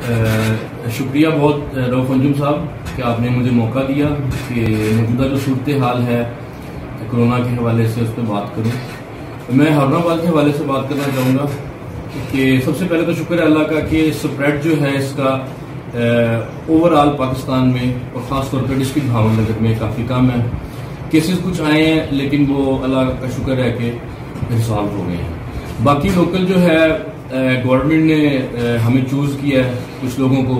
शुक्रिया बहुत रऊफ अंजुम साहब कि आपने मुझे मौका दिया कि मौजूदा जो सूरत हाल है कोरोना के हवाले से उस पर बात करूं। मैं हारूनाबाद के हवाले से बात करना चाहूँगा कि सबसे पहले तो शुक्र है अल्लाह का कि स्प्रेड जो है इसका ओवरऑल पाकिस्तान में और ख़ास तौर पर डिस्ट्रिक्ट भावनगर में काफ़ी कम है। केसेस कुछ आए हैं लेकिन वो अल्लाह का शुक्र है कि रिजॉल्व हो गए हैं। बाकी लोकल जो है गवर्नमेंट ने हमें चूज़ किया है कुछ लोगों को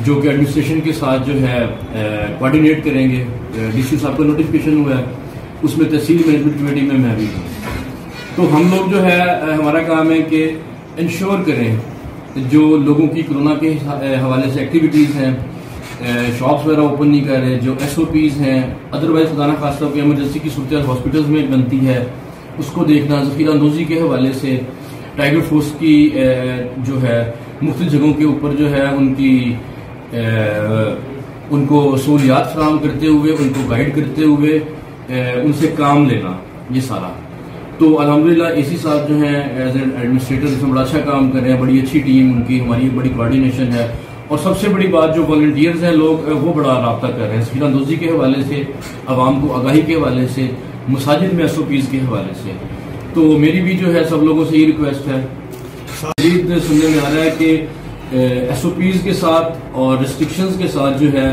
जो कि एडमिनिस्ट्रेशन के साथ जो है कोऑर्डिनेट करेंगे। डीसी साहब का नोटिफिकेशन हुआ है, उसमें तहसील मैनेजमेंट कमेटी में मैं भी हूँ। तो हम लोग जो है हमारा काम है कि इंश्योर करें जो लोगों की कोरोना के हवाले से एक्टिविटीज़ हैं, शॉप्स वगैरह ओपन नहीं कर रहे, जो SOPs हैं, अदरवाइज खुदा न खास्ता कोई एमरजेंसी की सूरत हॉस्पिटल्स में बनती है उसको देखना, ज़ख़ीरा अंदोज़ी के हवाले से टाइगर फोर्स की जो है मुख्तलिफ जगहों के ऊपर जो है उनको सहूलियात फराहम करते हुए, उनको गाइड करते हुए उनसे काम लेना, ये सारा। तो अल्हम्दुलिल्लाह एसी साहब जो हैं एज एन एडमिनिस्ट्रेटर इसमें बड़ा अच्छा काम कर रहे हैं, बड़ी अच्छी टीम उनकी, हमारी बड़ी कोऑर्डिनेशन है। और सबसे बड़ी बात जो वॉलंटियर्स हैं लोग वो बड़ा राब्ता कर रहे हैं ज़ख़ीरा अंदोज़ी के हवाले से, आवाम को आगाही के हवाले से, मसाजिद में SOPs के हवाले से। तो मेरी भी जो है सब लोगों से ये रिक्वेस्ट है, मज़ीद सुनने में आ रहा है कि SOPs के साथ और रिस्ट्रिक्शंस के साथ जो है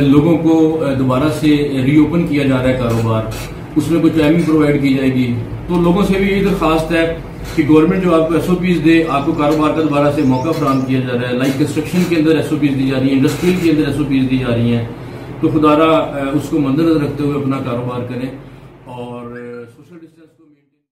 लोगों को दोबारा से रीओपन किया जा रहा है कारोबार, उसमें कुछ टाइमिंग प्रोवाइड की जाएगी। तो लोगों से भी ये दरख्वास्त है कि गवर्नमेंट जो आपको SOPs दे, आपको कारोबार का दोबारा से मौका फराहम किया जा रहा है। लाइक कंस्ट्रक्शन के अंदर SOPs दी जा रही है, इंडस्ट्रियल के अंदर SOPs दी जा रही हैं, तो खुदारा उसको मद्देनजर रखते हुए अपना कारोबार करें। और